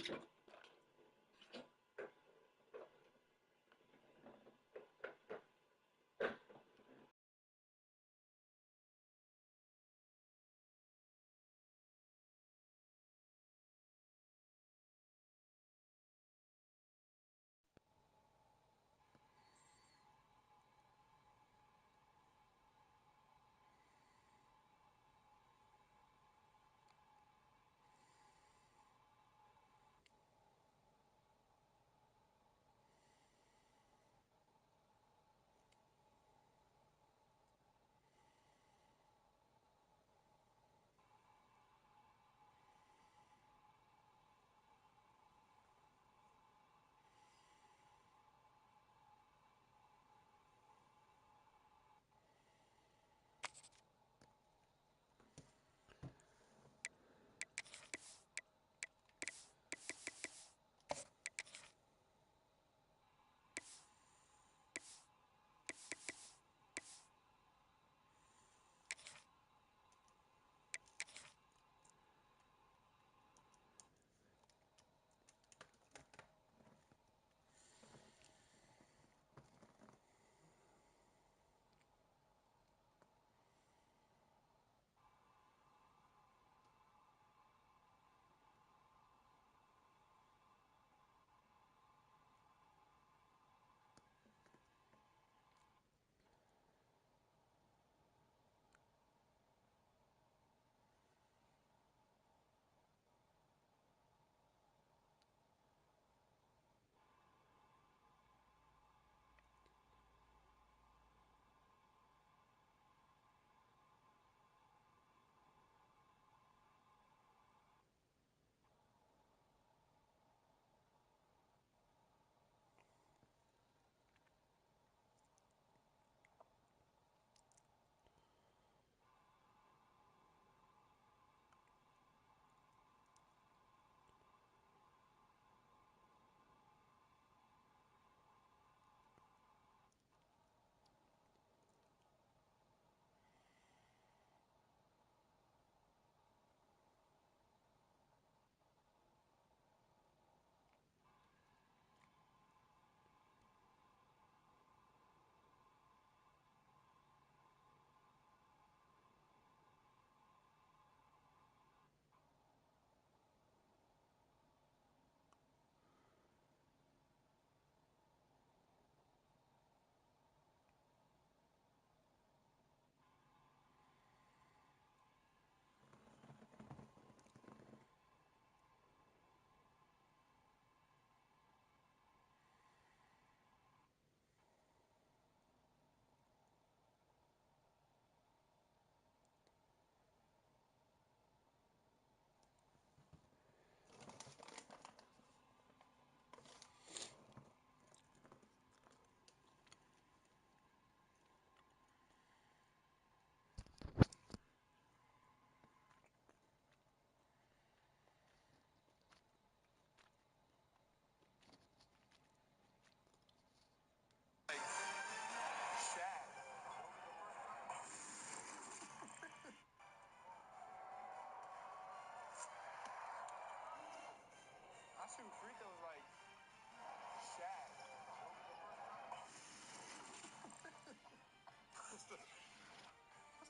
Just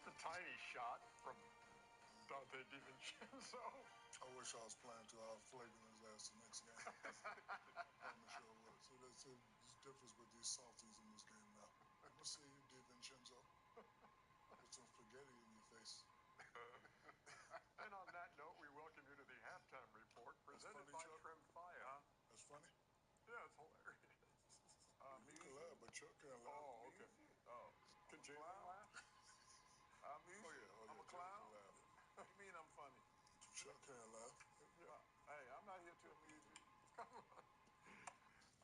a tiny shot from Dante DiVincenzo. I wish I was playing to flagrant his ass the next game. I'm sure it was. So there's a difference with these softies in this game now. I'm gonna see you, DiVincenzo. Put some spaghetti in your face. And on that note, we welcome you to the halftime report presented by Tremfya. That's funny? Yeah, it's hilarious. You can laugh, but Chuck can't laugh. Oh, okay. Oh. Can Jason laugh? I'm a clown? Laugh. You mean I'm funny? Chuck can't laugh. Yeah. Hey, I'm not here to amuse you. Come on.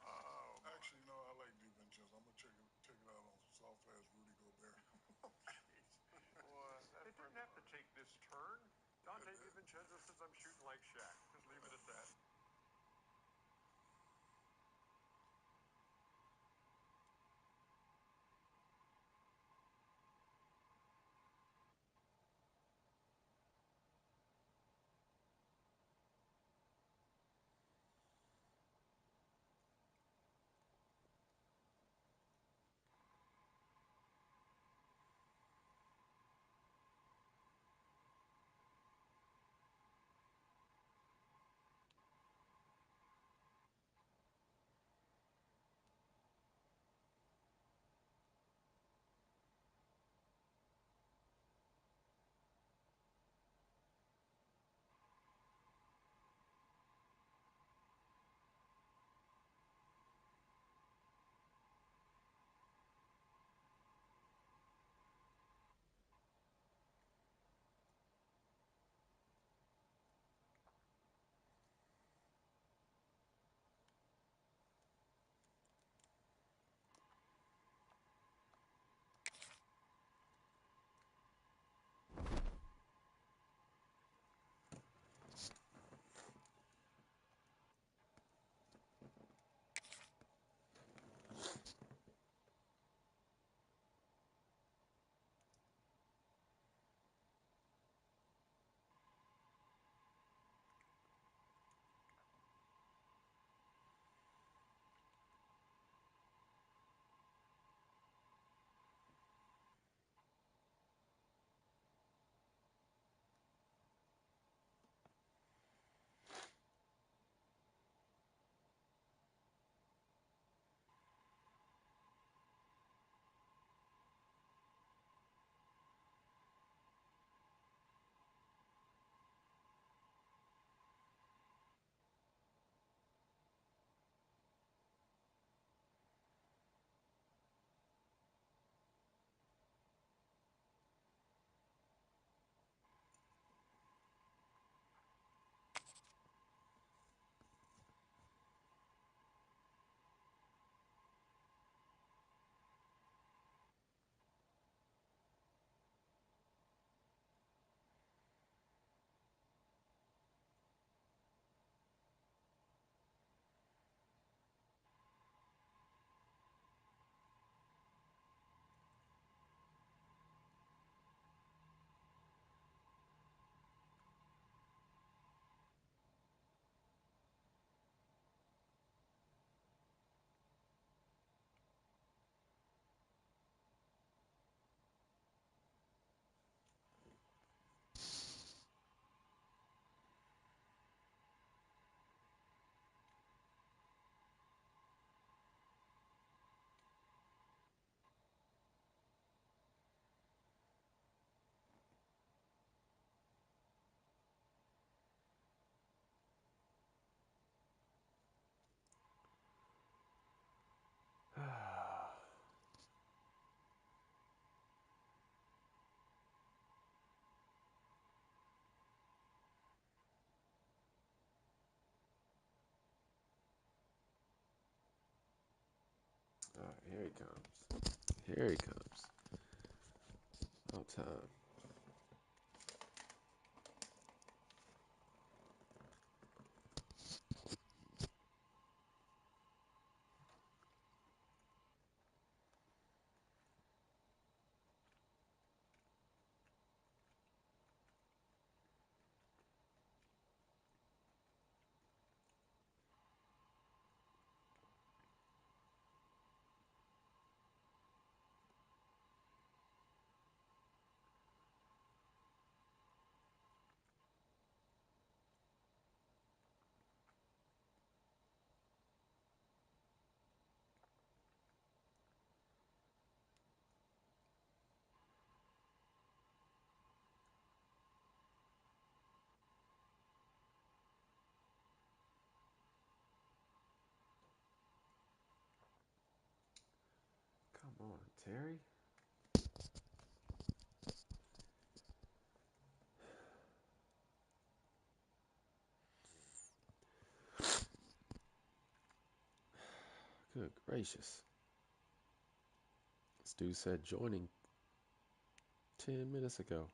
Oh, actually, you know, I like DiVincenzo. I'm gonna check it out on soft ass Rudy Gobert. Boy, it didn't have to take this turn. Dante DiVincenzo says I'm shooting like Shaq. Just leave it at that. All right, here he comes. Here he comes. About time. Come on, Terry. Good gracious. This dude said joining 10 minutes ago.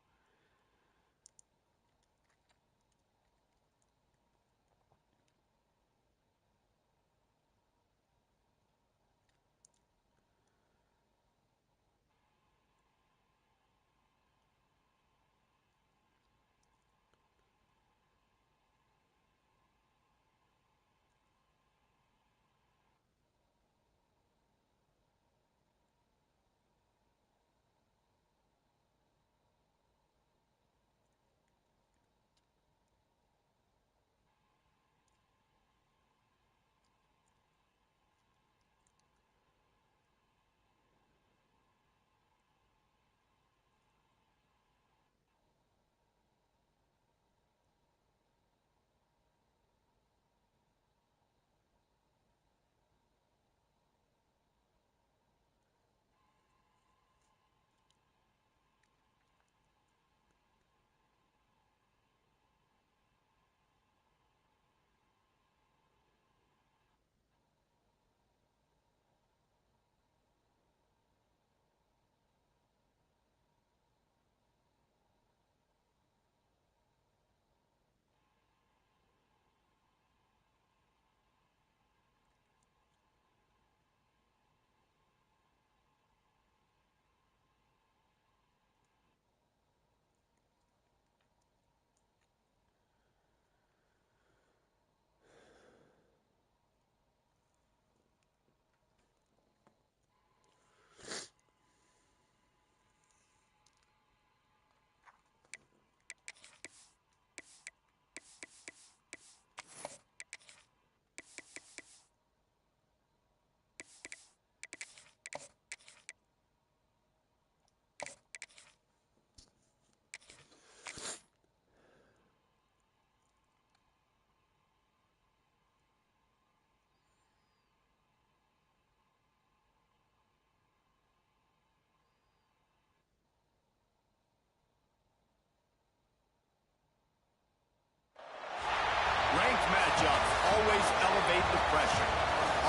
Ranked matchups always elevate the pressure.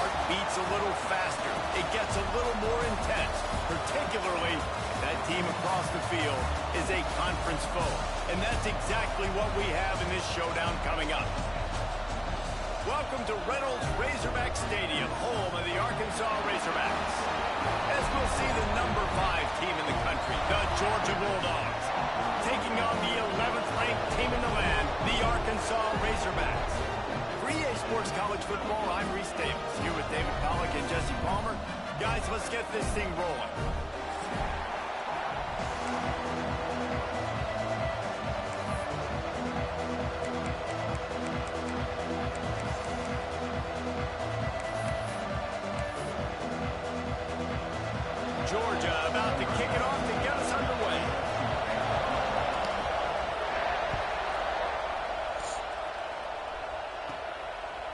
Heart beats a little faster. It gets a little more intense, particularly if that team across the field is a conference foe. And that's exactly what we have in this showdown coming up. Welcome to Reynolds Razorback Stadium, home of the Arkansas Razorbacks. As we'll see the number 5 team in the country, the Georgia Bulldogs, taking on the 11th ranked team in the land, the Arkansas Razorbacks. For EA Sports College Football, I'm Reese Davis, here with David Pollack and Jesse Palmer. Guys, let's get this thing rolling. Georgia about to kick it off to get us underway.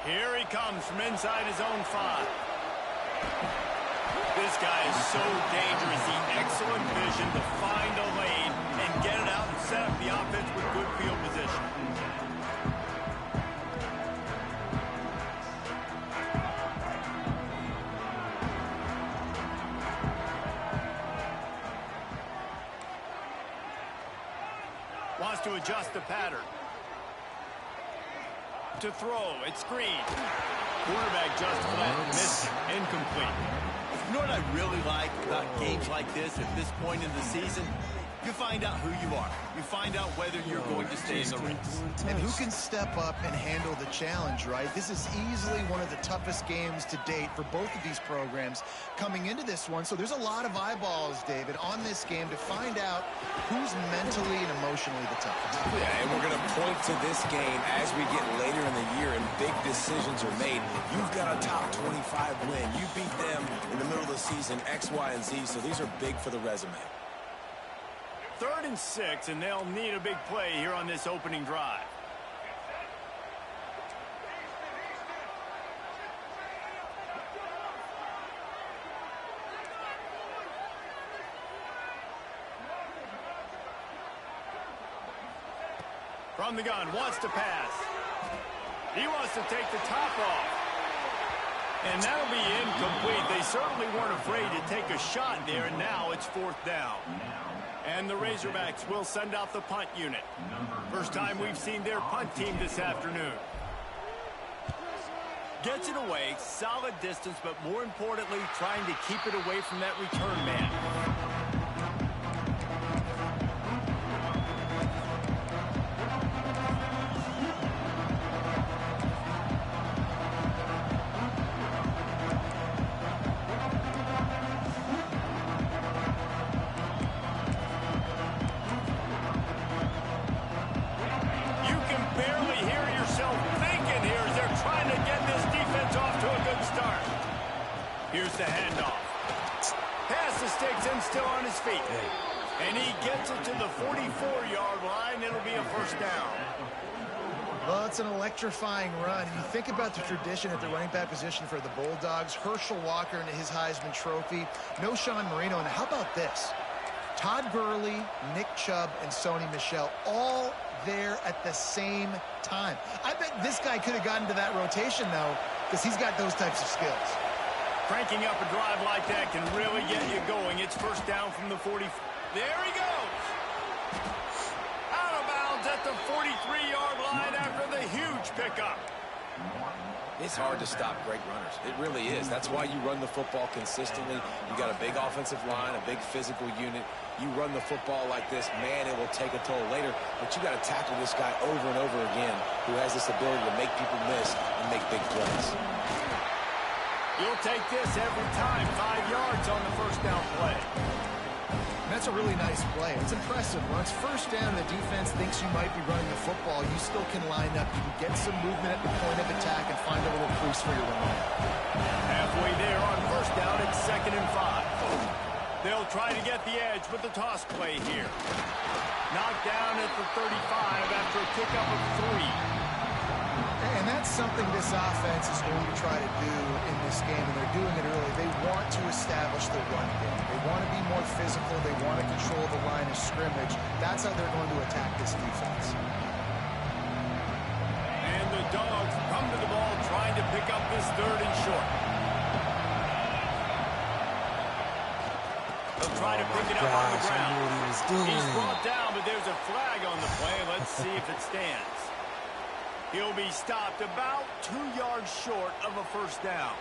Here he comes from inside his own 5. This guy is so dangerous. He excellent vision to find a lane and get it out and set up the offense with good field position. adjust the pattern. To throw, it's screen. Quarterback just flat, missed it, incomplete. You know what I really like about games like this at this point in the season? You find out who you are. You find out whether you're going to stay in the race. And who can step up and handle the challenge, right? This is easily one of the toughest games to date for both of these programs coming into this one. So there's a lot of eyeballs, David, on this game to find out who's mentally and emotionally the toughest. Yeah, and we're going to point to this game as we get later in the year and big decisions are made. You've got a top 25 win. You beat them in the middle of the season, X, Y, and Z, so these are big for the resume. 3rd and 6, and they'll need a big play here on this opening drive. From the gun, wants to pass. He wants to take the top off. And that'll be incomplete. They certainly weren't afraid to take a shot there, and now it's 4th down. And the Razorbacks will send out the punt unit. First time we've seen their punt team this afternoon. Gets it away, solid distance, but more importantly, trying to keep it away from that return man. Here's the handoff. Pass is stakes and still on his feet. And he gets it to the 44-yard line. It'll be a 1st down. Well, it's an electrifying run. And you think about the tradition at the running back position for the Bulldogs. Herschel Walker into his Heisman Trophy. No Sean Marino. And how about this? Todd Gurley, Nick Chubb, and Sony Michel all there at the same time. I bet this guy could have gotten to that rotation, though, because he's got those types of skills. Cranking up a drive like that can really get you going. It's 1st down from the 40. There he goes. Out of bounds at the 43-yard line after the huge pickup. It's hard to stop great runners. It really is. That's why you run the football consistently. You got a big offensive line, a big physical unit. You run the football like this, man, it will take a toll later. But you got to tackle this guy over and over again who has this ability to make people miss and make big plays. You'll take this every time. 5 yards on the 1st down play. That's a really nice play. It's impressive. Once 1st down, the defense thinks you might be running the football. You still can line up. You can get some movement at the point of attack and find a little crease for your run. Halfway there on 1st down, it's 2nd and 5. They'll try to get the edge with the toss play here. Knocked down at the 35 after a pickup of 3. And that's something this offense is going to try to do in this game, and they're doing it early. They want to establish the run game. They want to be more physical. They want to control the line of scrimmage. That's how they're going to attack this defense. And the Dogs come to the ball trying to pick up this 3rd and short. They'll try to pick it up on the ground. He's brought down, but there's a flag on the play. Let's see if it stands. He'll be stopped about 2 yards short of a 1st down.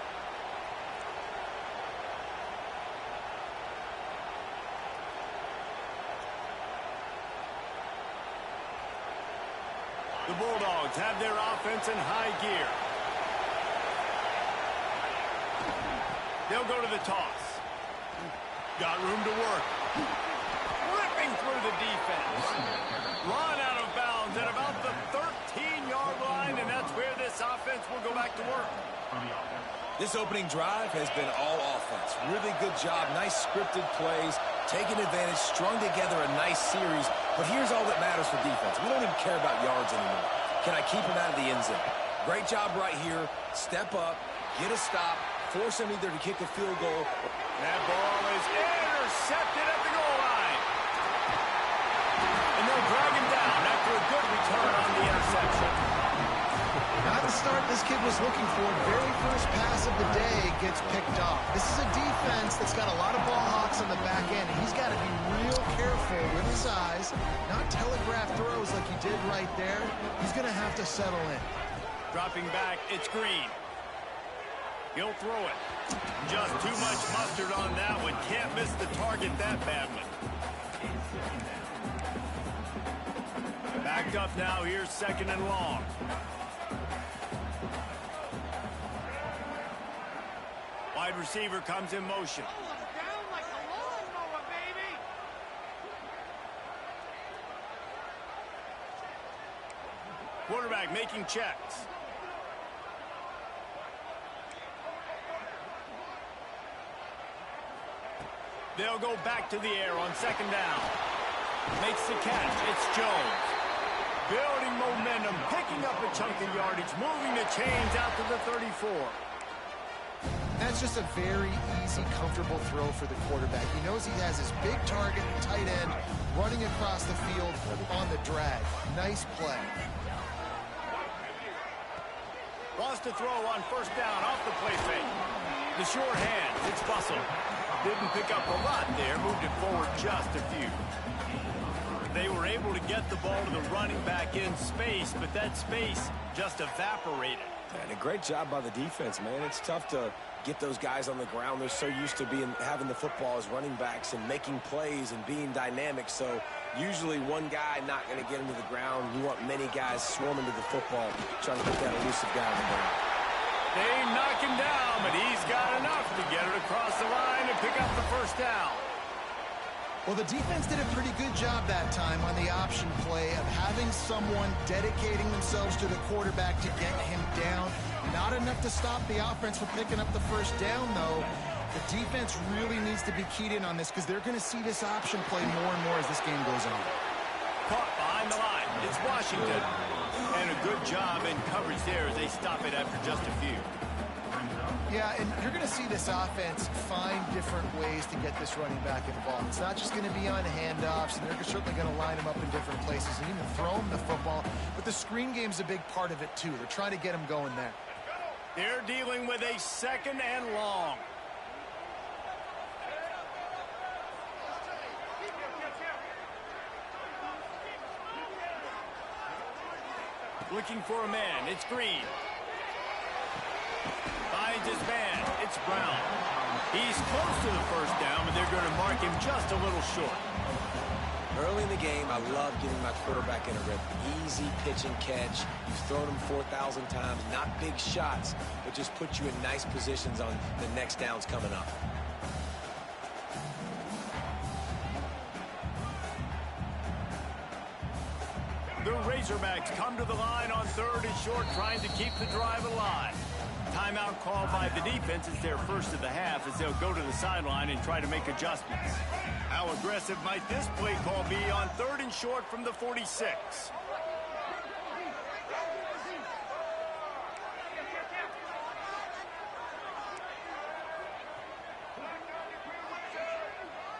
The Bulldogs have their offense in high gear. They'll go to the toss. Got room to work. Ripping through the defense. Run out of bounds at about the 13-yard line, and that's where this offense will go back to work. This opening drive has been all offense. Really good job, nice scripted plays, taking advantage, strung together a nice series. But here's all that matters for defense. We don't even care about yards anymore. Can I keep him out of the end zone? Great job right here. Step up, get a stop, force him either to kick a field goal. That ball is intercepted at the goal line. And they'll drag him down after a good return on the interception. Not to start the this kid was looking for. Very first pass of the day gets picked off. This is a defense that's got a lot of ball hawks on the back end. He's got to be real careful with his eyes, not telegraph throws like he did right there. He's going to have to settle in. Dropping back, it's Green. He'll throw it. Just too much mustard on that one. Can't miss the target that badly. Backed up now. Here's 2nd and long. Wide receiver comes in motion. Down like a lawnmower, baby. Quarterback making checks. They'll go back to the air on 2nd down. Makes the catch. It's Jones. Building momentum, picking up a chunk of yardage, moving the chains out to the 34. That's just a very easy, comfortable throw for the quarterback. He knows he has his big target, tight end, running across the field on the drag. Nice play. Wants to throw on 1st down off the play fake. The short hands, it's Bustle. Didn't pick up a lot there, moved it forward just a few. They were able to get the ball to the running back in space, but that space just evaporated. And a great job by the defense, man. It's tough to get those guys on the ground. They're so used to having the football as running backs and making plays and being dynamic. So usually one guy not going to get him to the ground. You want many guys swarming to the football, trying to get that elusive guy on the ground. They knock him down, but he's got enough to get it across the line and pick up the 1st down. Well, the defense did a pretty good job that time on the option play of having someone dedicating themselves to the quarterback to get him down. Not enough to stop the offense from picking up the 1st down, though. The defense really needs to be keyed in on this because they're going to see this option play more and more as this game goes on. Caught behind the line. It's Washington. And a good job in coverage there as they stop it after just a few. Yeah, and you're going to see this offense find different ways to get this running back involved. It's not just going to be on handoffs, and they're certainly going to line him up in different places and even throw him the football. But the screen game's a big part of it, too. They're trying to get him going there. They're dealing with a 2nd and long. Looking for a man. It's Green. Finds his man. It's Brown. He's close to the 1st down, but they're going to mark him just a little short. Early in the game, I love getting my quarterback in a rhythm. Easy pitch and catch. You've thrown him 4,000 times. Not big shots, but just put you in nice positions on the next downs coming up. The Razorbacks come to the line on 3rd and short, trying to keep the drive alive. Timeout called by the defense. It's their 1st of the half as they'll go to the sideline and try to make adjustments. How aggressive might this play call be on 3rd and short from the 46?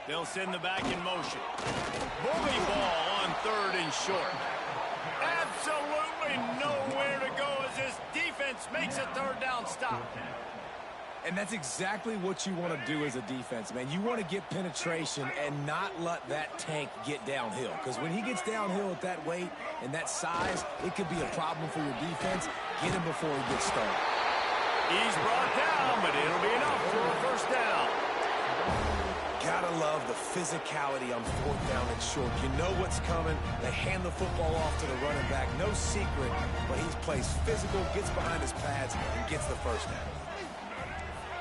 They'll send the back in motion. Bully ball on 3rd and short. Absolutely nowhere to go as this defense makes a 3rd down stop. And that's exactly what you want to do as a defense, man. You want to get penetration and not let that tank get downhill. Because when he gets downhill at that weight and that size, it could be a problem for your defense. Get him before he gets started. He's brought down, but it'll be enough for a 1st down. Gotta love the physicality on 4th down and short. You know what's coming. They hand the football off to the running back. No secret, but he plays physical, gets behind his pads, and gets the 1st down.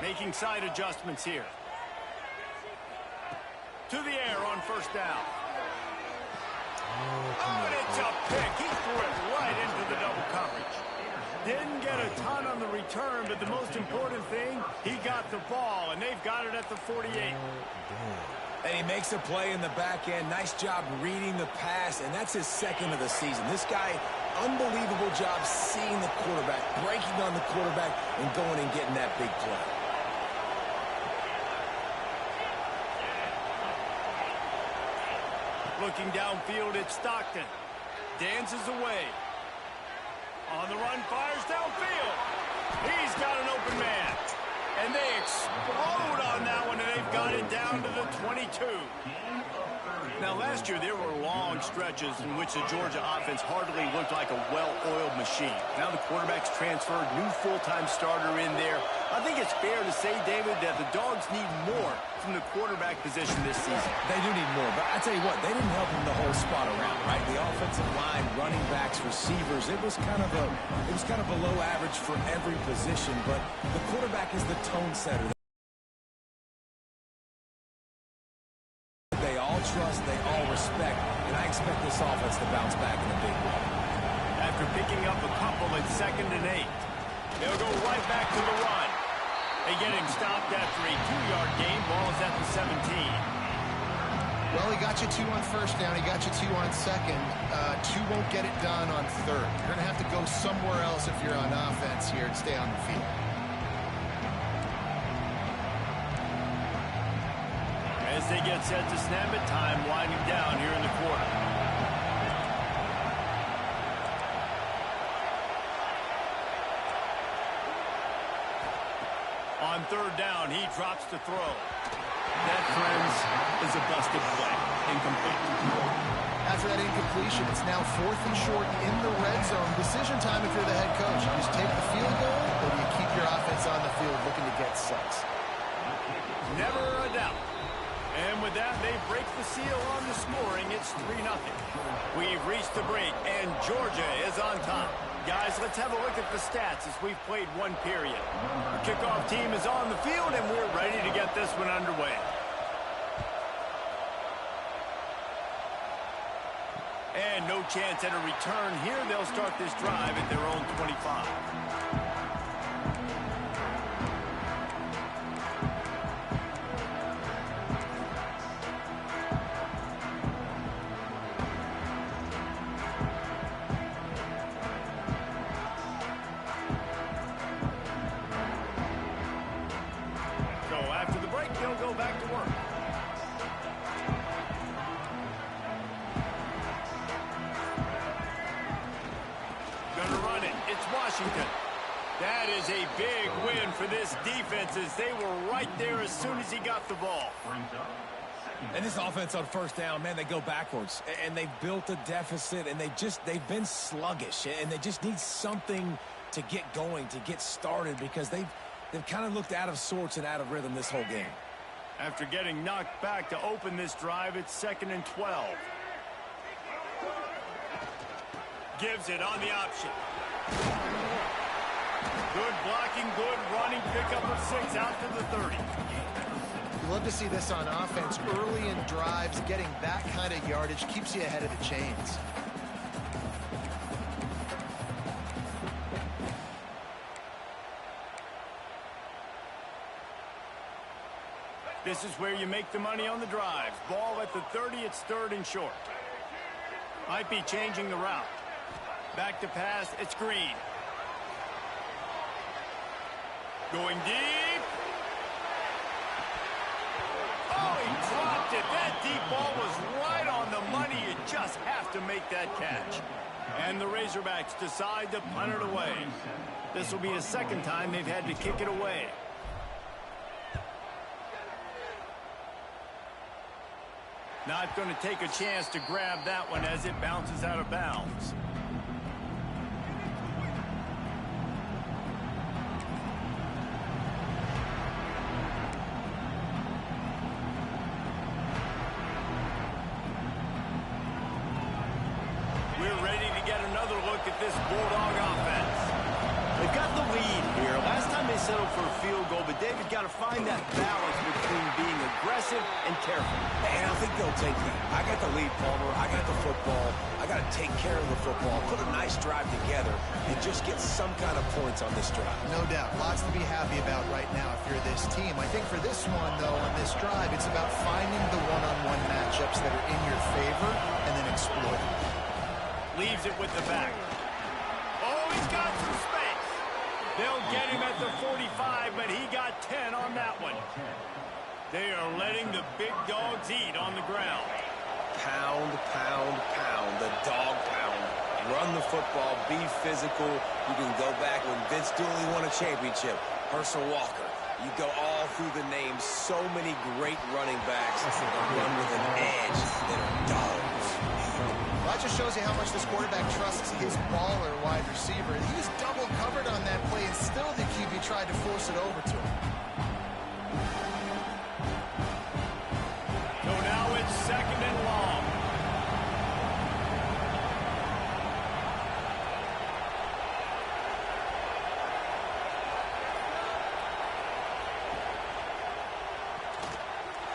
Making side adjustments here. To the air on 1st down. Oh, and it's a pick. He threw it right into the double coverage. Didn't get a ton on the return, but the most important thing, he got the ball, and they've got it at the 48. And he makes a play in the back end. Nice job reading the pass, and that's his 2nd of the season. This guy, unbelievable job seeing the quarterback, breaking on the quarterback, and going and getting that big play. Looking downfield, it's Stockton. Dances away. On the run, fires downfield. explode on that one, and they've got it down to the 22. Now, last year, there were long stretches in which the Georgia offense hardly looked like a well-oiled machine. Now the quarterback's transferred, new full-time starter in there. I think it's fair to say, David, that the Dogs need more from the quarterback position this season. They do need more, but I tell you what, they didn't help him the whole spot around, right? The offensive line, running backs, receivers, it was kind of below average for every position, but the quarterback is the tone setter. They all trust, they all respect, and I expect this offense to bounce back in a big way. After picking up a couple at 2nd and 8, they'll go right back to the run. They get him stopped after a 2-yard gain. Ball is at the 17. Well, he got you 2 on first down. He got you 2 on second. 2 won't get it done on third. You're going to have to go somewhere else if you're on offense here and stay on the field. As they get set to snap it, time winding down here in the quarter. On 3rd down, he drops to throw. That, friends, is a busted play. Incomplete. After that incompletion, it's now 4th and short in the red zone. Decision time if you're the head coach. You just take the field goal, or do you keep your offense on the field looking to get 6? Never a doubt. And with that, they break the seal on the scoring. It's 3-0. We've reached the break, and Georgia is on top. Guys, let's have a look at the stats as we've played 1 period. The kickoff team is on the field, and we're ready to get this one underway. And no chance at a return here. They'll start this drive at their own 25. That is a big win for this defense as they were right there as soon as he got the ball. And this offense on 1st down, man, they go backwards. And they've built a deficit, and they've been sluggish. And they just need something to get going, to get started, because they've kind of looked out of sorts and out of rhythm this whole game. After getting knocked back to open this drive, it's 2nd and 12. Gives it on the option. Good blocking, good running, pickup of 6 out to the 30. You love to see this on offense. Early in drives, getting that kind of yardage keeps you ahead of the chains. This is where you make the money on the drives. Ball at the 30, it's 3rd and short. Might be changing the route. Back to pass, it's Green. Going deep. Oh, he dropped it. That deep ball was right on the money. You just have to make that catch. And the Razorbacks decide to punt it away. This will be the 2nd time they've had to kick it away. Not going to take a chance to grab that one as it bounces out of bounds. We're ready to get another look at this Bulldog offense. They've got the lead here. Last time they settled for a field goal, but David got to find that balance between being aggressive and careful. And I think they'll take that. I got the lead, Palmer. I got the football. I got to take care of the football, put a nice drive together, and just get some kind of points on this drive. No doubt. Lots to be happy about right now if you're this team. I think for this one, though, on this drive, it's about finding the one-on-one matchups that are in your favor and then exploiting. Leaves it with the back. Oh, he's got some space. They'll get him at the 45, but he got 10 on that one. They are letting the big dogs eat on the ground. Pound, pound, pound. The dog pound. Run the football. Be physical. You can go back when Vince Dooley won a championship. Herschel Walker. You go all through the names. So many great running backs that run with an edge that are dogs. Well, that just shows you how much this quarterback trusts his baller wide receiver. He was double covered on that play, and still the QB tried to force it over to him. So now it's 2nd and long.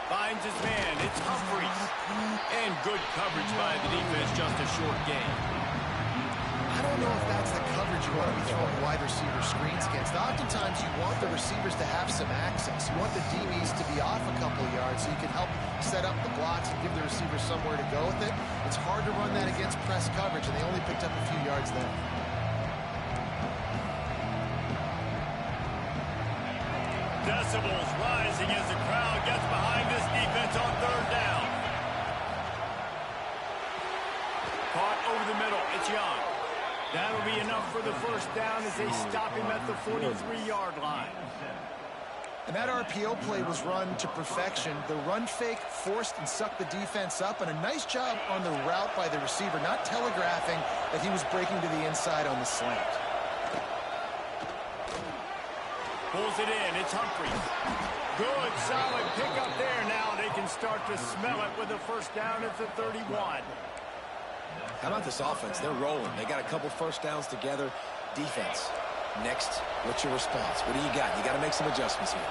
Finds his man. It's Humphries. And good coverage by the defense, just a short gain. I don't know if that's the coverage you want to be throwing wide receiver screens against. Oftentimes you want the receivers to have some access. You want the DBs to be off a couple of yards so you can help set up the blocks and give the receiver somewhere to go with it. It's hard to run that against press coverage, and they only picked up a few yards there. Decibels rising as the crowd gets behind this defense on 3rd down. Caught over the middle. It's Young. That'll be enough for the 1st down as they stop him at the 43-yard line. And that RPO play was run to perfection. The run fake forced and sucked the defense up, and a nice job on the route by the receiver, not telegraphing that he was breaking to the inside on the slant. Pulls it in. It's Humphries. Good, solid pickup there. Now they can start to smell it with a 1st down at the 31. How about this offense? They're rolling. They got a couple 1st downs together. Defense. Next, what's your response? What do you got? You got to make some adjustments here.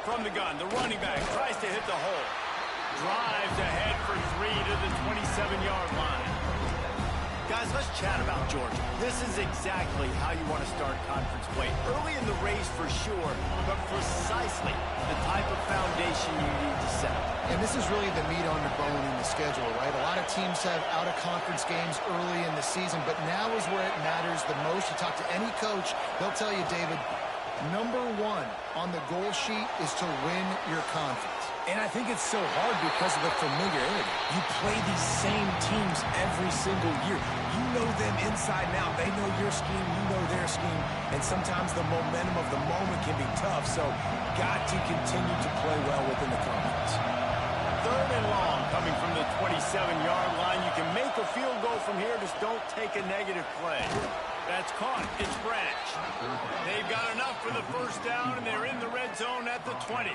From the gun, the running back tries to hit the hole. Drives ahead for 3 to the 27-yard line. Guys, let's chat about Georgia. This is exactly how you want to start conference play. Early in the race for sure, but precisely the type of foundation you need to set. And this is really the meat on the bone in the schedule, right? A lot of teams have out-of-conference games early in the season, but now is where it matters the most. You talk to any coach, they'll tell you, David, number 1 on the goal sheet is to win your conference. And I think it's so hard because of the familiarity. You play these same teams every single year. You know them inside and out. They know your scheme, you know their scheme, and sometimes the momentum of the moment can be tough, so got to continue to play well within the conference. 3rd and long coming from the 27-yard line. You can make a field goal from here, just don't take a negative play. That's caught. It's Branch. They've got enough for the 1st down, and they're in the red zone at the 20.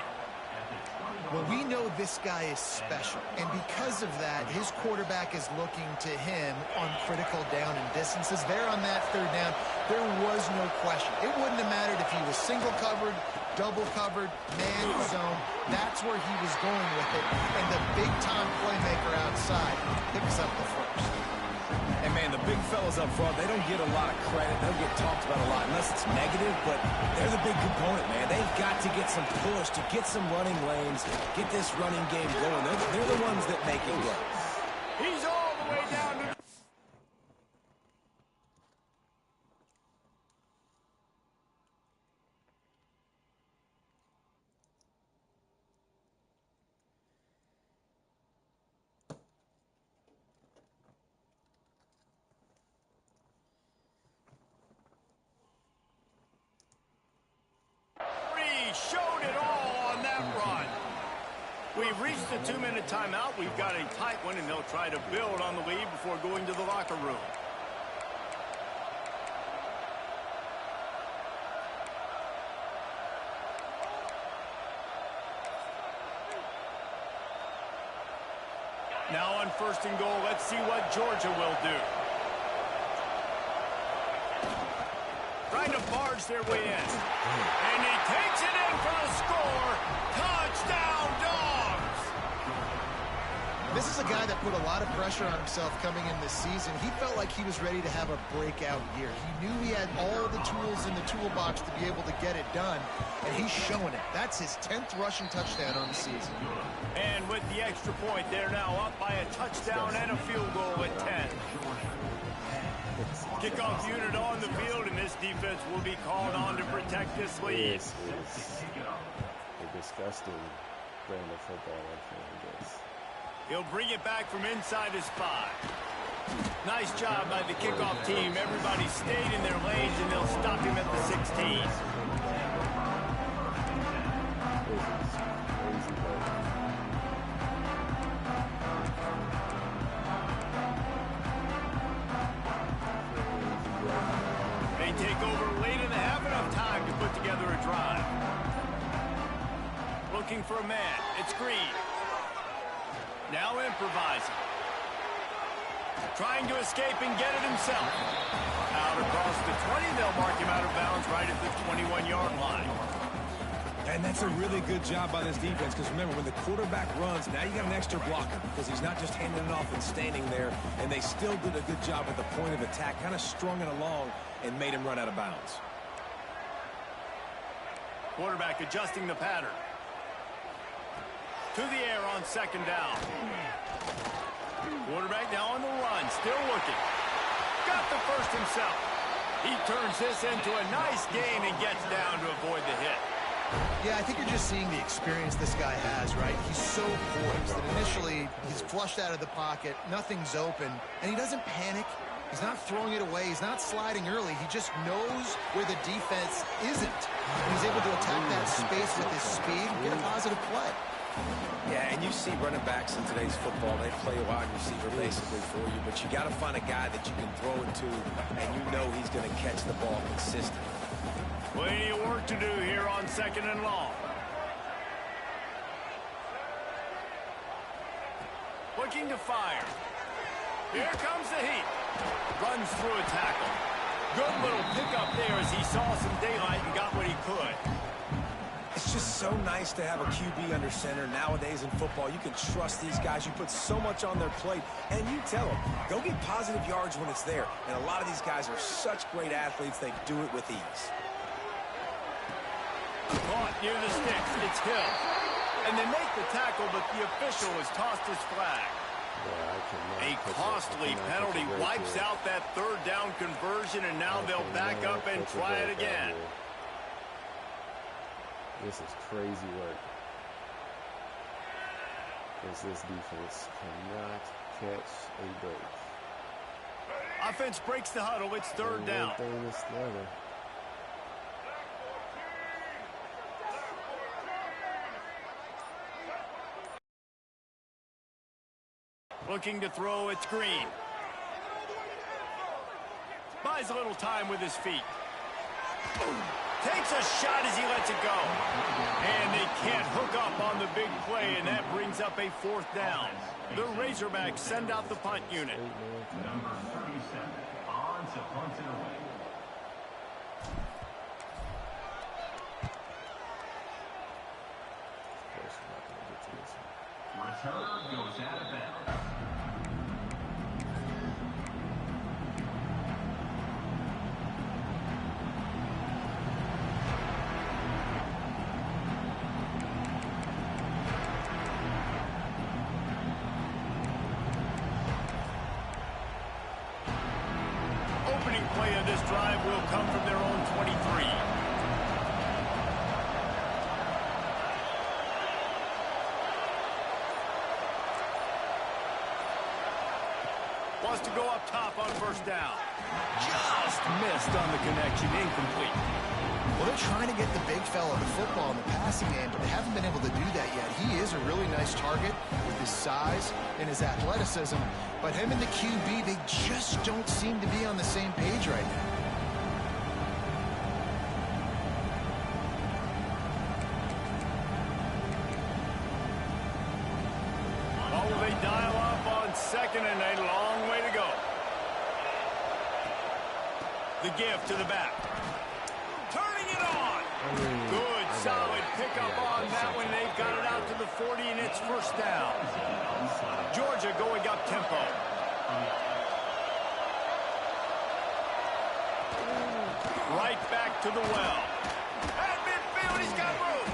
Well, we know this guy is special, and because of that, his quarterback is looking to him on critical down and distances. There on that 3rd down, there was no question. It wouldn't have mattered if he was single covered, double covered, man zone. That's where he was going with it, and the big-time playmaker outside picks up the 1st. And, man, the big fellas up front, they don't get a lot of credit. They don't get talked about a lot unless it's negative, but they're the big component, man. They've got to get some push, to get some running lanes, get this running game going. They're the ones that make it go. He's all the way down to... Showed it all on that run. We've reached the 2-minute timeout. We've got a tight one, and they'll try to build on the lead before going to the locker room. Now on 1st and goal, let's see what Georgia will do. Trying to barge their way in. And he takes it in for the score. Touchdown, Dogs! This is a guy that put a lot of pressure on himself coming in this season. He felt like he was ready to have a breakout year. He knew he had all the tools in the toolbox to be able to get it done, and he's showing it. That's his 10th rushing touchdown on the season. And with the extra point, they're now up by a touchdown and a field goal at 10. Kickoff unit on the field, and this defense will be called on to protect this lead. It's a disgusting brand of football, I guess. He'll bring it back from inside his 5. Nice job by the kickoff team. Everybody stayed in their lanes, and they'll stop him at the 16. take over late in the half, enough time to put together a drive. Looking for a man. It's Green. Now improvising. Trying to escape and get it himself. Out across the 20, they'll mark him out of bounds right at the 21-yard line. And that's a really good job by this defense, because remember, when the quarterback runs, now you got an extra blocker, because he's not just handing it off and standing there, and they still did a good job at the point of attack, kind of strung it along and made him run out of bounds. Quarterback adjusting the pattern. To the air on second down. Quarterback now on the run, still looking. Got the first himself. He turns this into a nice gain and gets down to avoid the hit. Yeah, I think you're just seeing the experience this guy has, right? He's so poised that initially he's flushed out of the pocket, nothing's open, and he doesn't panic. He's not throwing it away. He's not sliding early. He just knows where the defense isn't. And he's able to attack that space with his speed and get a positive play. Yeah, and you see running backs in today's football, they play a wide receiver basically for you, but you got to find a guy that you can throw it to, and you know he's going to catch the ball consistently. Plenty of work to do here on second and long. Looking to fire. Here comes the heat. Runs through a tackle. Good little pickup there as he saw some daylight and got what he could. It's just so nice to have a QB under center. Nowadays in football, you can trust these guys. You put so much on their plate, and you tell them, go get positive yards when it's there. And a lot of these guys are such great athletes, they do it with ease. Caught near the sticks. It's Hill. And they make the tackle, but the official has tossed his flag. Yeah, a costly penalty wipes out that third down conversion, and now they'll back up and try it again. This is crazy work. Because this defense cannot catch a break. Offense breaks the huddle. It's third down. Looking to throw, it's Green. Buys a little time with his feet. Takes a shot as he lets it go. And they can't hook up on the big play, and that brings up a fourth down. The Razorbacks send out the punt unit. Number 37, on to punt it away. Return goes out of bounds. Opening play of this drive will come from their own 23. Wants to go up top on first down. Just missed on the connection. Incomplete. Well, they're trying to get the big fella the football in the passing game, but they haven't been able to do that yet. He is a really nice target with his size and his athleticism, but him and the QB, they just don't seem to be on the same page right now. Oh, they dial up on second and a long way to go. The give to the back. Turning it on. Good, solid pickup on that one. They've got it out to the 40, and it's first down. Georgia going up tempo. Right back to the well. At midfield, he's got room.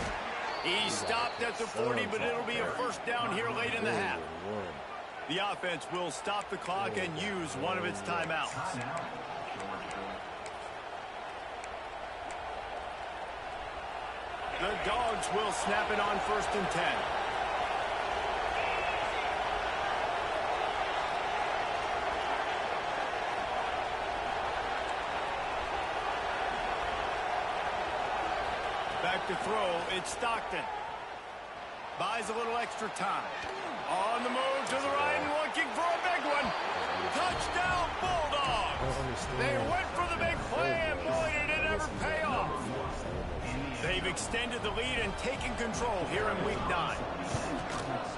He stopped at the 40, but it'll be a first down here late in the half. The offense will stop the clock and use one of its timeouts. The Dogs will snap it on first and 10. Back to throw, it's Stockton. Buys a little extra time. On the move to the right and looking for a big one. Touchdown, Bulldogs! They went for the big play, and boy, did it ever pay off. They've extended the lead and taken control here in Week 9.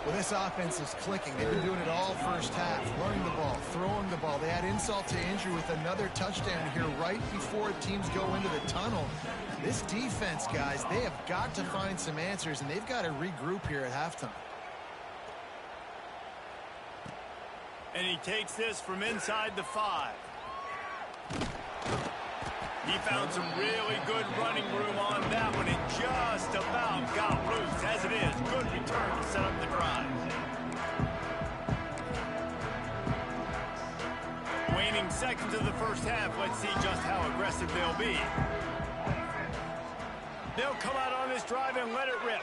Well, this offense is clicking. They've been doing it all first half, running the ball, throwing the ball. They add insult to injury with another touchdown here right before teams go into the tunnel. This defense, guys, they have got to find some answers, and they've got to regroup here at halftime. And he takes this from inside the 5. He found some really good running room on that one. It just about got loose. As it is, good return to set up the drive. Waning seconds of the first half. Let's see just how aggressive they'll be. They'll come out on this drive and let it rip.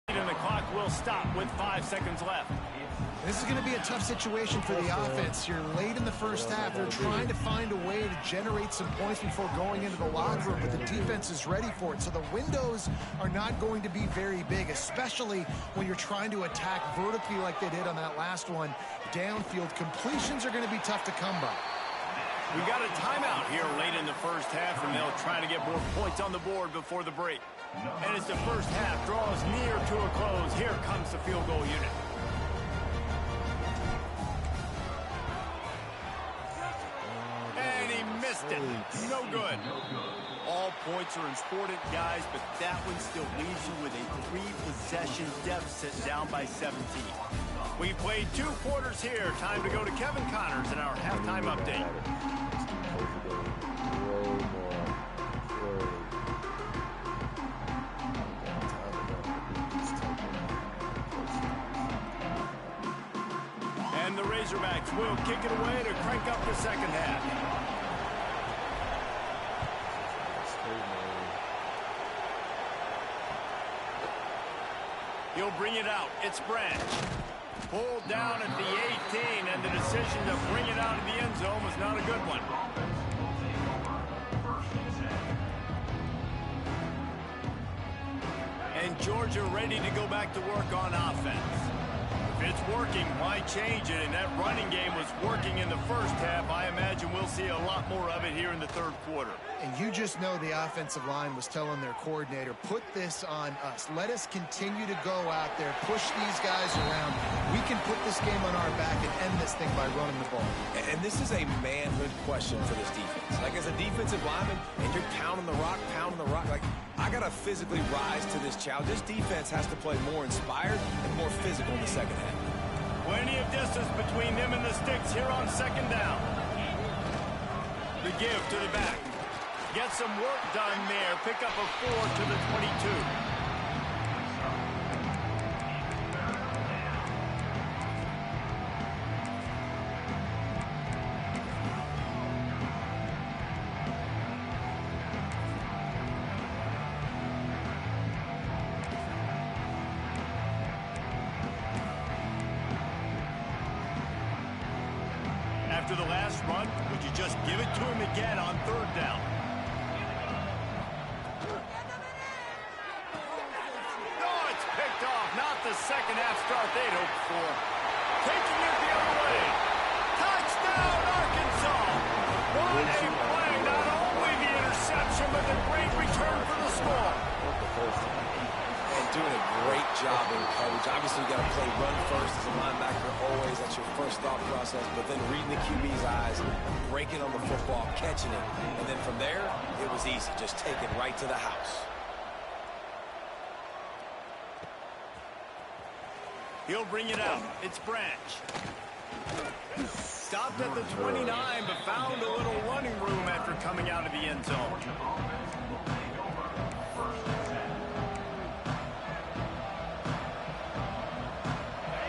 And the clock will stop with 5 seconds left. This is going to be a tough situation for the offense here. Late in the first half, they're trying to find a way to generate some points before going into the locker room, but the defense is ready for it. So the windows are not going to be very big, especially when you're trying to attack vertically like they did on that last one. Downfield completions are going to be tough to come by. We got a timeout here late in the first half, and they'll try to get more points on the board before the break. And as the first half draws near to a close, here comes the field goal unit. And he missed it. No good. All points are important, guys, but that one still leaves you with a 3-possession deficit down by 17. We played 2 quarters here. Time to go to Kevin Connors in our halftime update. And the Razorbacks will kick it away to crank up the second half. He'll bring it out. It's Branch. Pulled down at the 18, and the decision to bring it out of the end zone was not a good one. And Georgia ready to go back to work on offense. If it's working, why change it? And that running game was working in the first half. I imagine we'll see a lot more of it here in the third quarter. And you just know the offensive line was telling their coordinator, put this on us. Let us continue to go out there, push these guys around. We can put this game on our back and end this thing by running the ball. And this is a manhood question for this defense. Like, as a defensive lineman, and you're pounding the rock, like, I got to physically rise to this challenge. This defense has to play more inspired and more physical in the second half. Plenty of distance between them and the sticks here on second down. The give to the back. Get some work done there. Pick up a 4 to the 22. After the last run, would you just give it to him again on third down? Oh, it's picked off. Not the second half start they'd hoped for. Taking it the other way. Touchdown, Arkansas. What a play. Not only the interception, but the great return for the score. And doing a great job in coverage. Obviously, you got to play run first as a linebacker always. That's your first thought process. But then reading the QB's eyes, breaking on the football, catching it. And then from there, it was easy. Just take it right to the house. He'll bring it out. It's Branch. Stopped at the 29, but found a little running room after coming out of the end zone.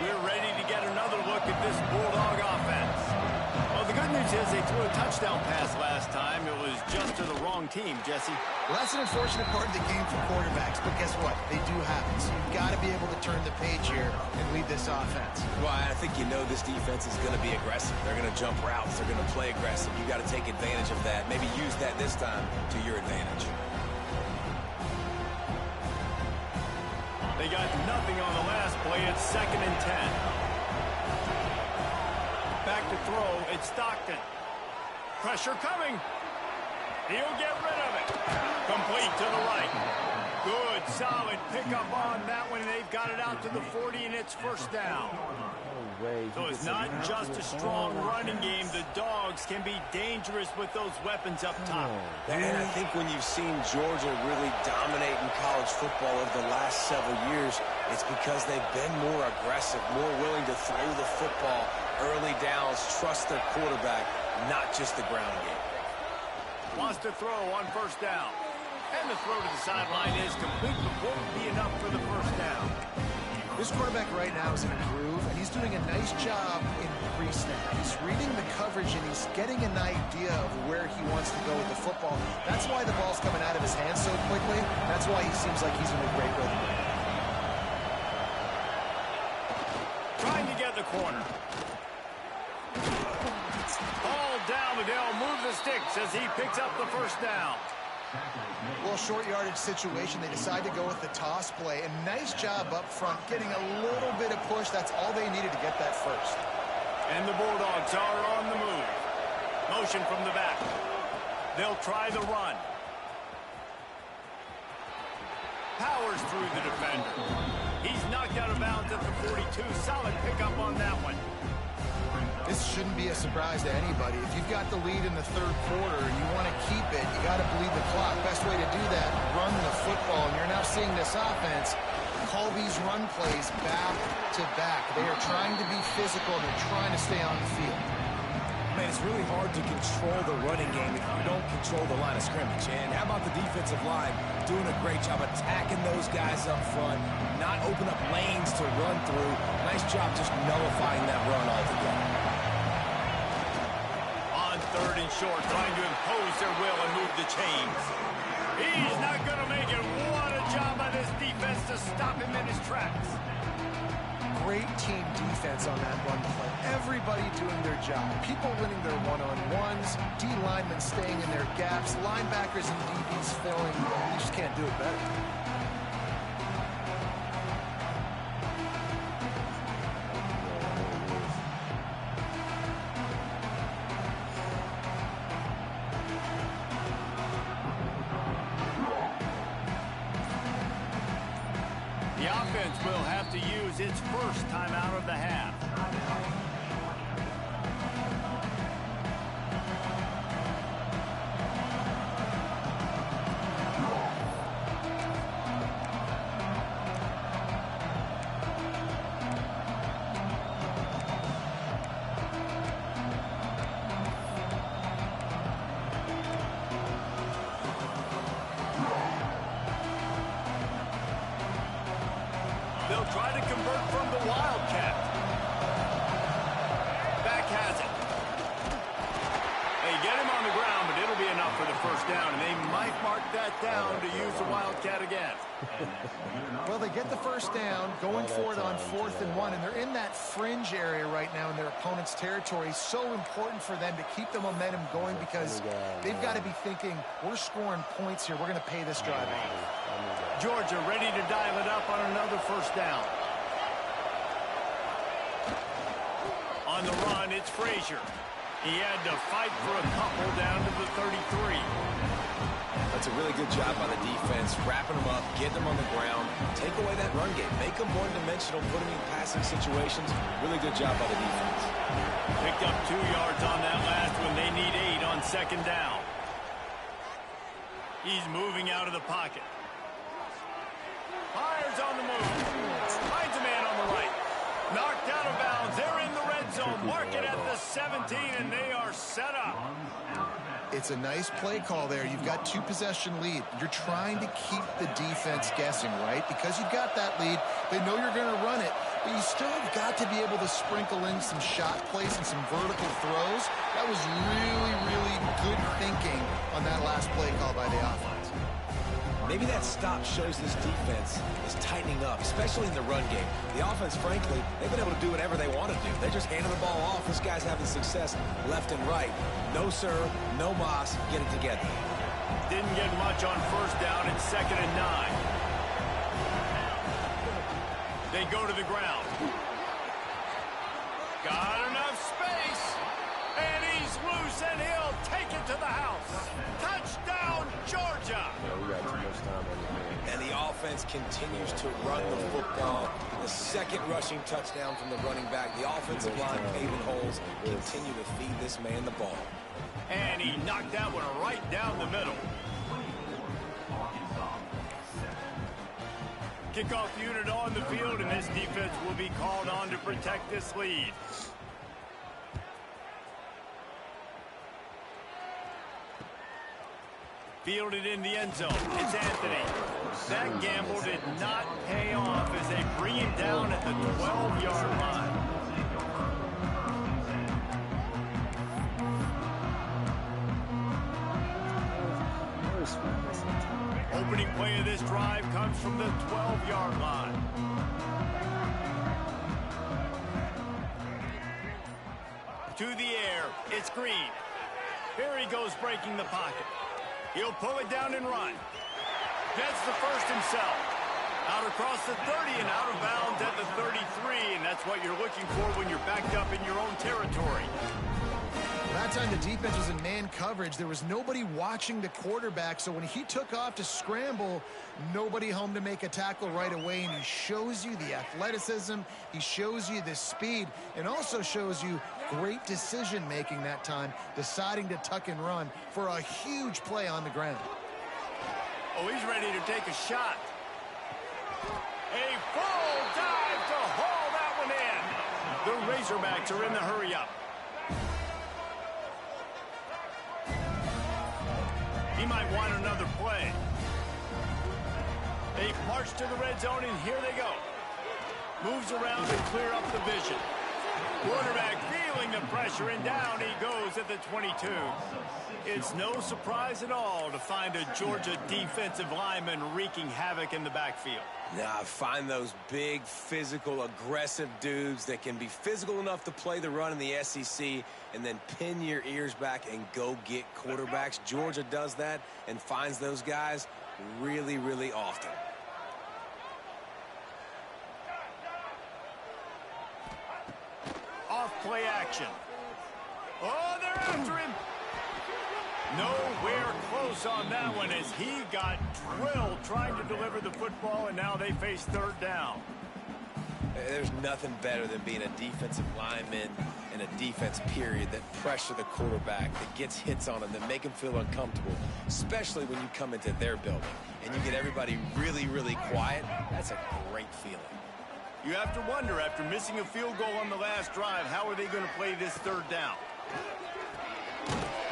We're ready to get another look at this Bulldog offense. Well, the good news is they threw a touchdown pass last time. It was just to the wrong team, Jesse. Well, that's an unfortunate part of the game for quarterbacks, but guess what? They do happen. So you've got to be able to turn the page here and lead this offense. Well, I think you know this defense is going to be aggressive. They're going to jump routes. They're going to play aggressive. You got to take advantage of that. Maybe use that this time to your advantage. They got nothing on the last play. It's 2nd and 10. Back to throw. It's Stockton. Pressure coming. He'll get rid of it. Complete to the right. Good, solid pickup on that one. They've got it out to the 40, and it's first down. So it's not just a strong running game. The Dogs can be dangerous with those weapons up top. And I think when you've seen Georgia really dominate in college football over the last several years, it's because they've been more aggressive, more willing to throw the football early downs, trust their quarterback, not just the ground game. Wants to throw on first down. And the throw to the sideline is complete, but won't be enough for the first down. This quarterback right now is in a groove, and he's doing a nice job in pre-snap. He's reading the coverage, and he's getting an idea of where he wants to go with the football. That's why the ball's coming out of his hands so quickly. That's why he seems like he's in a great rhythm. Trying to get the corner. Ball down, and they'll move the sticks as he picks up the first down. Well, short yardage situation, they decide to go with the toss play. And nice job up front, getting a little bit of push. That's all they needed to get that first. And the Bulldogs are on the move. Motion from the back. They'll try the run. Powers through the defender. He's knocked out of bounds at the 42. Solid pickup on that one. This shouldn't be a surprise to anybody. If you've got the lead in the third quarter and you want to keep it, you got to bleed the clock. Best way to do that, run the football. And you're now seeing this offense call these run plays back to back. They are trying to be physical, and they're trying to stay on the field. Man, it's really hard to control the running game if you don't control the line of scrimmage. And how about the defensive line doing a great job attacking those guys up front, not open up lanes to run through. Nice job just nullifying that run altogether. Third and short, trying to impose their will and move the chains. He's not going to make it. What a job by this defense to stop him in his tracks. Great team defense on that run play. Everybody doing their job. People winning their one-on-ones, D linemen staying in their gaps, linebackers and DBs filling. You just can't do it better. The offense will have to use its first timeout of the half. They'll try to convert from the Wildcat. Back has it. They get him on the ground, but it'll be enough for the first down, and they might mark that down to use the Wildcat again. Well, they get the first down, going for it on 4th and 1, and they're in that fringe area right now in their opponent's territory. So important for them to keep the momentum going because they've got to be thinking, we're scoring points here. We're going to pay this drive off. Georgia ready to dial it up on another first down. On the run, it's Frazier. He had to fight for a couple down to the 33. That's a really good job by the defense, wrapping them up, getting them on the ground, take away that run game, make them one-dimensional, put them in passing situations. Really good job by the defense. Picked up 2 yards on that last one. They need 8 on second down. He's moving out of the pocket. Fires on the move. Finds a man on the right. Knocked out of bounds. They're in the red zone. Mark it at the 17, and they are set up. It's a nice play call there. You've got 2-possession lead. You're trying to keep the defense guessing, right? Because you've got that lead. They know you're going to run it, but you still have got to be able to sprinkle in some shot plays and some vertical throws. That was really, really good thinking on that last play call by the offense. Maybe that stop shows this defense is tightening up, especially in the run game. The offense, frankly, they've been able to do whatever they want to do. They're just handing the ball off. This guy's having success left and right. No sir, no mas, get it together. Didn't get much on first down. It's 2nd and 9. They go to the ground. Got enough space. Georgia. Yeah, we got too much time on the hands. And the offense continues to run the football. The second rushing touchdown from the running back. The offensive line paving holes. Continue to feed this man the ball. And he knocked that one right down the middle. Kickoff unit on the field, and this defense will be called on to protect this lead. Fielded in the end zone. It's Anthony. That gamble did not pay off as they bring him down at the 12-yard line. Opening play of this drive comes from the 12-yard line. To the air, it's Green. Here he goes breaking the pocket. He'll pull it down and run. Gets the first himself. Out across the 30 and out of bounds at the 33, and that's what you're looking for when you're backed up in your own territory. That time the defense was in man coverage. There was nobody watching the quarterback, so when he took off to scramble, nobody home to make a tackle right away, and he shows you the athleticism, he shows you the speed, and also shows you great decision-making that time, deciding to tuck and run for a huge play on the ground. Oh, he's ready to take a shot. A full dive to haul that one in. The Razorbacks are in the hurry-up. He might want another play. They march to the red zone, and here they go. Moves around to clear up the vision. Quarterback feeling the pressure, and down he goes at the 22. It's no surprise at all to find a Georgia defensive lineman wreaking havoc in the backfield. Now, find those big, physical, aggressive dudes that can be physical enough to play the run in the SEC and then pin your ears back and go get quarterbacks. Georgia does that and finds those guys really, really often. Off-play action. Oh, they're after him. Nowhere close on that one as he got drilled trying to deliver the football, and now they face third down. There's nothing better than being a defensive lineman in a defense period that pressure the quarterback, that gets hits on him, that make him feel uncomfortable, especially when you come into their building and you get everybody really, really quiet. That's a great feeling. You have to wonder, after missing a field goal on the last drive, how are they going to play this third down?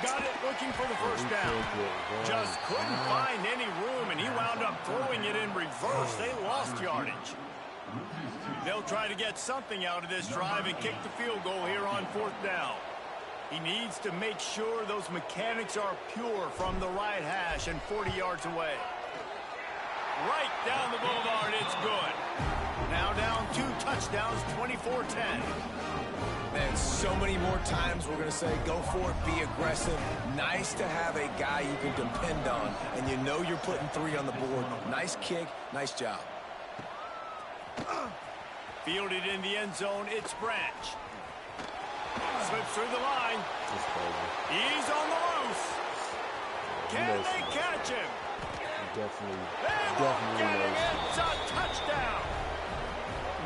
Got it, looking for the first down. Just couldn't find any room, and he wound up throwing it in reverse. They lost yardage. They'll try to get something out of this drive and kick the field goal here on fourth down. He needs to make sure those mechanics are pure from the right hash and 40 yards away. Right down the boulevard, it's good. Now down 2 touchdowns, 24-10. And so many more times we're going to say, go for it, be aggressive. Nice to have a guy you can depend on, and you know you're putting 3 on the board. Nice kick, nice job. Fielded in the end zone, it's Branch. Slips through the line. He's on the loose. Can they catch him? Definitely. They won't get him. It's a touchdown.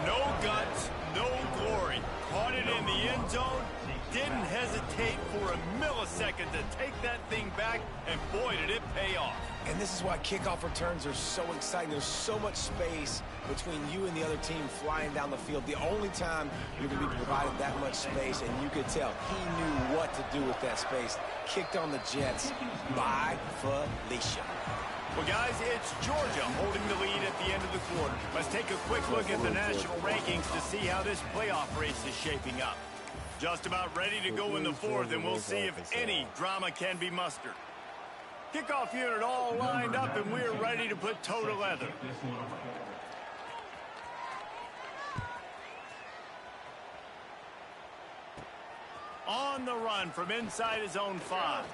No guts, no glory. Caught it in the end zone. Didn't hesitate for a millisecond to take that thing back, and boy, did it pay off. And this is why kickoff returns are so exciting. There's so much space between you and the other team flying down the field. The only time you're going to be provided that much space, and you could tell he knew what to do with that space. Kicked on the Jets by Felicia. Well, guys, it's Georgia holding the lead at the end of the quarter. Let's take a quick look at the national rankings to see how this playoff race is shaping up. Just about ready to go in the fourth, and we'll see if any drama can be mustered. Kickoff unit all lined up, and we're ready to put toe to leather. On the run from inside his own 5.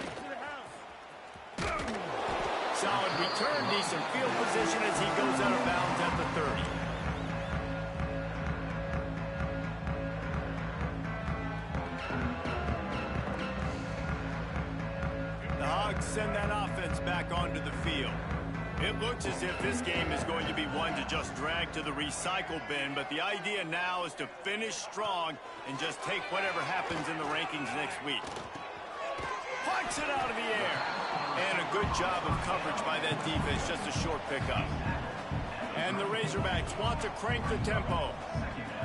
Solid return, decent field position as he goes out of bounds at the 30. The Bulldogs send that offense back onto the field. It looks as if this game is going to be one to just drag to the recycle bin, but the idea now is to finish strong and just take whatever happens in the rankings next week. Flicks it out of the air. And a good job of coverage by that defense, just a short pickup. And the Razorbacks want to crank the tempo.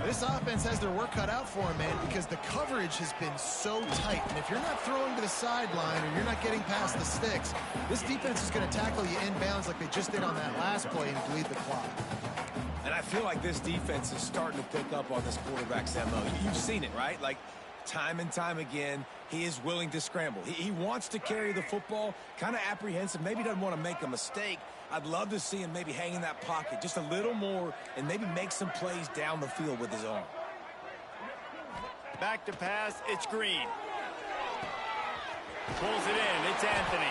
This offense has their work cut out for them, man, because the coverage has been so tight. And if you're not throwing to the sideline or you're not getting past the sticks, this defense is going to tackle you inbounds like they just did on that last play and bleed the clock. And I feel like this defense is starting to pick up on this quarterback's MO. You've seen it, right? Like, time and time again, he is willing to scramble. He wants to carry the football, kind of apprehensive, maybe doesn't want to make a mistake. I'd love to see him maybe hang in that pocket just a little more and maybe make some plays down the field with his arm. Back to pass, it's Green. Pulls it in, it's Anthony.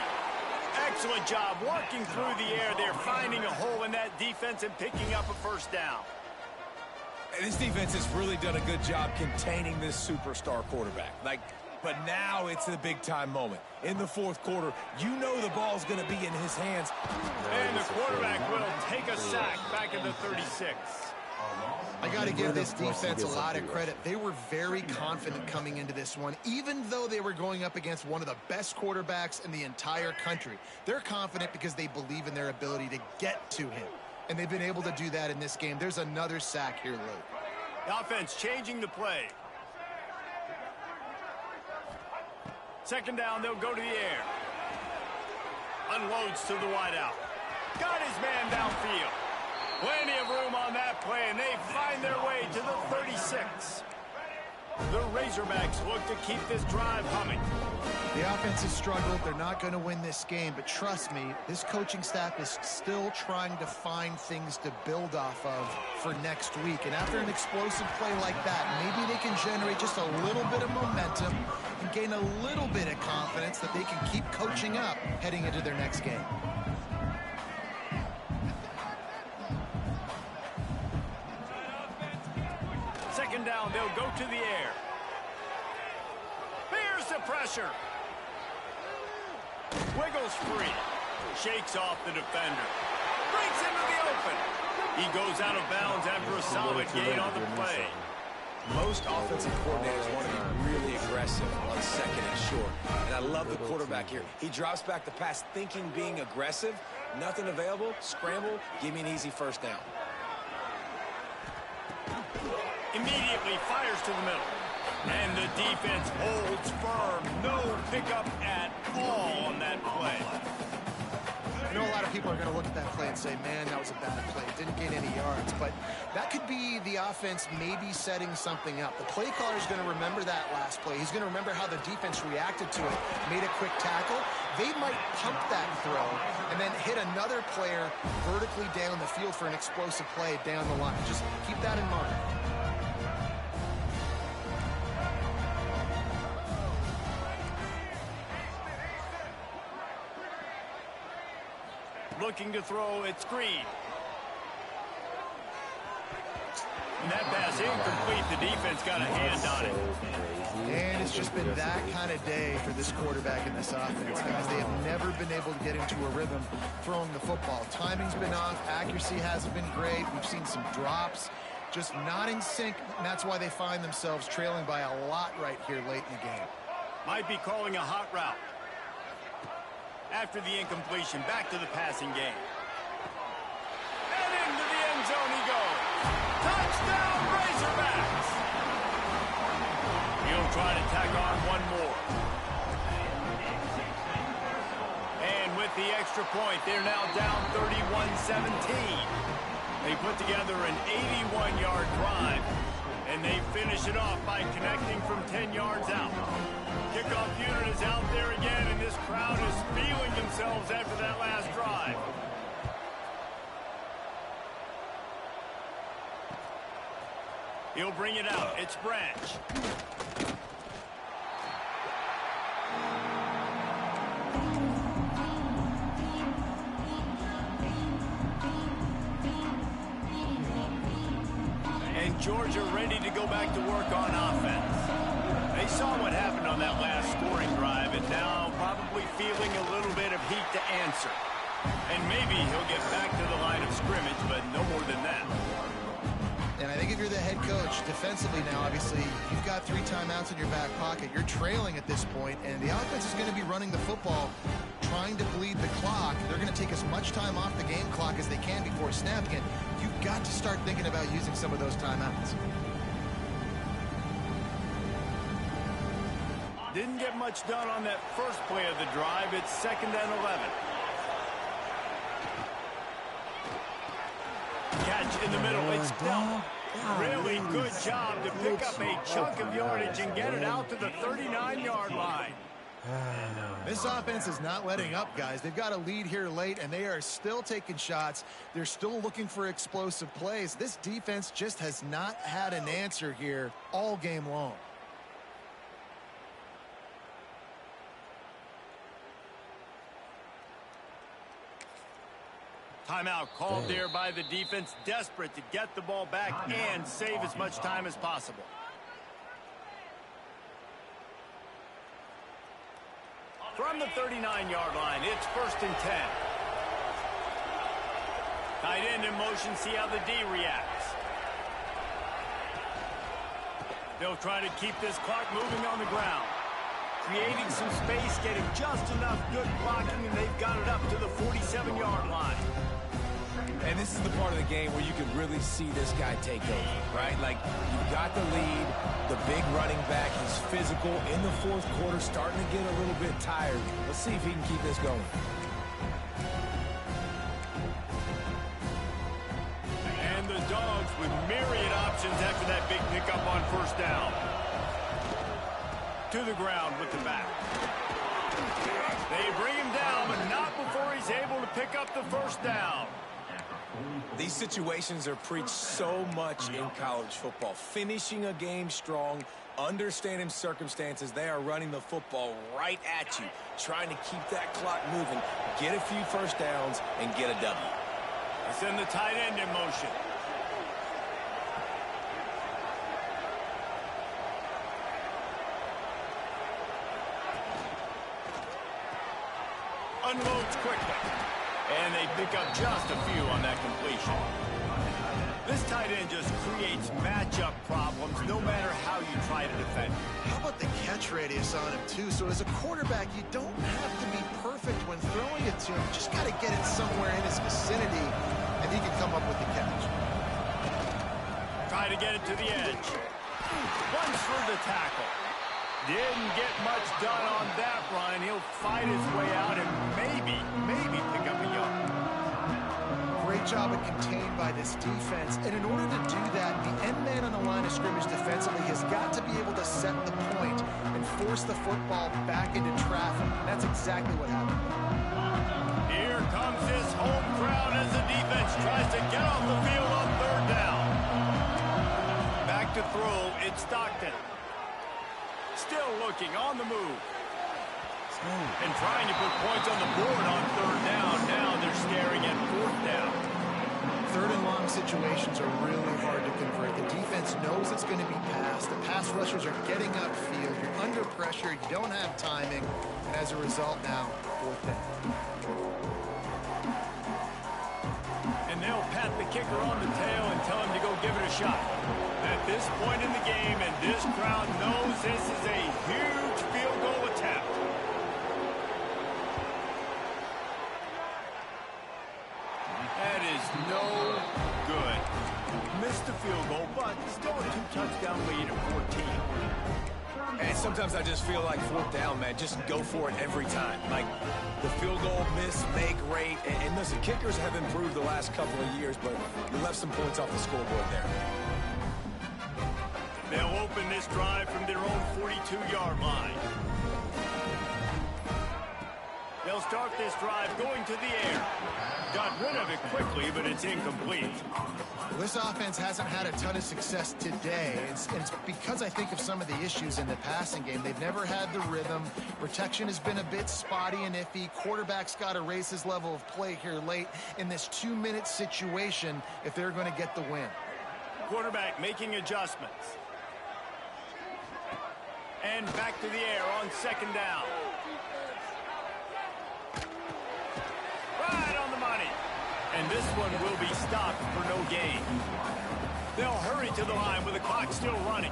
Excellent job working through the air there, finding a hole in that defense and picking up a first down. This defense has really done a good job containing this superstar quarterback. But now it's the big-time moment. In the fourth quarter, you know the ball's going to be in his hands. And the quarterback will take a sack back in the 36. I got to give this defense a lot of credit. They were very confident coming into this one, even though they were going up against one of the best quarterbacks in the entire country. They're confident because they believe in their ability to get to him. And they've been able to do that in this game. There's another sack here, Luke. The offense changing the play. Second down, they'll go to the air. Unloads to the wideout. Got his man downfield. Plenty of room on that play, and they find their way to the 36. The Razorbacks look to keep this drive humming. The offense has struggled. They're not going to win this game, but trust me, this coaching staff is still trying to find things to build off of for next week. And after an explosive play like that, maybe they can generate just a little bit of momentum and gain a little bit of confidence that they can keep coaching up heading into their next game. Second down, they'll go to the air. Here's the pressure. Wiggles free. Shakes off the defender. Breaks into the open. He goes out of bounds after a solid gain on the play. Most offensive coordinators want to be really aggressive on second and short. And I love the quarterback here. He drops back the pass thinking being aggressive. Nothing available. Scramble. Give me an easy first down. Immediately fires to the middle. And the defense holds firm. No pickup at all on that play. I know a lot of people are going to look at that play and say, man, that was a bad play. Didn't gain any yards. But that could be the offense maybe setting something up. The play caller is going to remember that last play. He's going to remember how the defense reacted to it, made a quick tackle. They might pump that throw and then hit another player vertically down the field for an explosive play down the line. Just keep that in mind. Looking to throw, it's Green. And that pass incomplete. The defense got a hand on it. And it's just been that kind of day for this quarterback in this offense, guys. They have never been able to get into a rhythm throwing the football. Timing's been off. Accuracy hasn't been great. We've seen some drops. Just not in sync, and that's why they find themselves trailing by a lot right here late in the game. Might be calling a hot route. After the incompletion, back to the passing game. And into the end zone he goes. Touchdown, Razorbacks! He'll try to tack on one more. And with the extra point, they're now down 31-17. They put together an 81-yard drive, and they finish it off by connecting from 10 yards out. Kickoff unit is out there again, and this crowd is feeling themselves after that last drive. He'll bring it out. It's Branch. And Georgia ready to go back to work on offense. They saw what happened on that last scoring drive, and now probably feeling a little to answer. And maybe he'll get back to the line of scrimmage, but no more than that. And I think if you're the head coach, defensively now, obviously, you've got 3 timeouts in your back pocket. You're trailing at this point, and the offense is going to be running the football, trying to bleed the clock. They're going to take as much time off the game clock as they can before snapping it. You've got to start thinking about using some of those timeouts. Didn't get much done on that first play of the drive. It's 2nd and 11. Catch in the middle. It's Dell. Really good job to pick up a chunk of yardage and get it out to the 39-yard line. This offense is not letting up, guys. They've got a lead here late, and they are still taking shots. They're still looking for explosive plays. This defense just has not had an answer here all game long. Timeout called there by the defense, desperate to get the ball back and save as much time as possible. From the 39-yard line, it's 1st and 10. Tight end in motion, see how the D reacts. They'll try to keep this clock moving on the ground. Creating some space, getting just enough good blocking, and they've got it up to the 47-yard line. And this is the part of the game where you can really see this guy take over, right? Like, you've got the lead, the big running back, he's physical in the 4th quarter, starting to get a little bit tired. Let's see if he can keep this going. And the Dogs with myriad options after that big pickup on 1st down. To the ground with the back. They bring him down, but not before he's able to pick up the 1st down. These situations are preached so much in college football. Finishing a game strong, understanding circumstances. They are running the football right at you, trying to keep that clock moving, get a few 1st downs, and get a W. They send the tight end in motion. Unloads quickly. And they pick up just a few on that completion. This tight end just creates matchup problems no matter how you try to defend. How about the catch radius on him, too? So as a quarterback, you don't have to be perfect when throwing it to him. You just got to get it somewhere in his vicinity, and he can come up with the catch. Try to get it to the edge. Runs for the tackle. Didn't get much done on that run. He'll fight his way out and maybe pick up a yard. Great job at contained by this defense. And in order to do that, the end man on the line of scrimmage defensively has got to be able to set the point and force the football back into traffic. And that's exactly what happened. Here comes this home crowd as the defense tries to get off the field on 3rd down. Back to throw, it's Stockton. Still looking on the move. And trying to put points on the board on 3rd down. Now they're staring at 4th down. 3rd and long situations are really hard to convert. The defense knows it's going to be passed. The pass rushers are getting upfield. You're under pressure. You don't have timing. And as a result now, 4th down. And they'll pat the kicker on the tail and tell him to go give it a shot. At this point in the game, and this crowd knows this is a huge field goal attempt. That is no good. Missed the field goal, but still a 2-touchdown lead at 14. And sometimes I just feel like 4th down, man, just go for it every time. Like, the field goal, miss, make, rate. And listen, kickers have improved the last couple of years, but you left some points off the scoreboard there. They'll open this drive from their own 42-yard line. They'll start this drive going to the air. Got rid of it quickly, but it's incomplete. Well, this offense hasn't had a ton of success today. It's because I think of some of the issues in the passing game. They've never had the rhythm. Protection has been a bit spotty and iffy. Quarterback's got to raise his level of play here late in this 2-minute situation if they're going to get the win. Quarterback making adjustments. And back to the air on 2nd down. And this one will be stopped for no gain. They'll hurry to the line with the clock still running.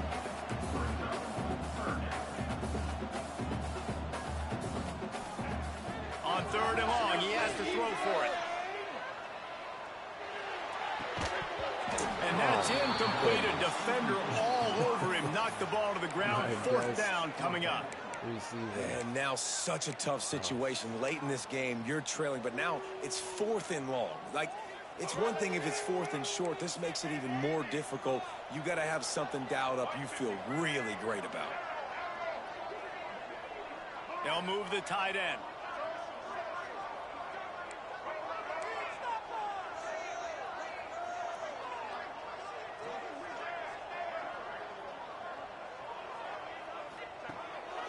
On 3rd and long, he has to throw for it. And that's incomplete. A defender all over him. Knocked the ball to the ground. 4th down coming up. And now such a tough situation. Late in this game, you're trailing, but now it's 4th and long. Like, it's one thing if it's 4th and short. This makes it even more difficult. You got to have something dialed up you feel really great about. They'll move the tight end.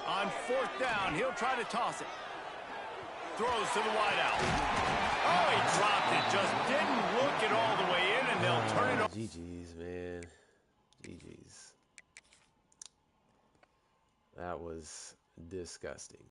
On 4th down, he'll try to toss it. Throws to the wideout. Oh, he dropped it. Just didn't look it all the way in, and they'll turn it over. GG's, man. GG's. That was disgusting.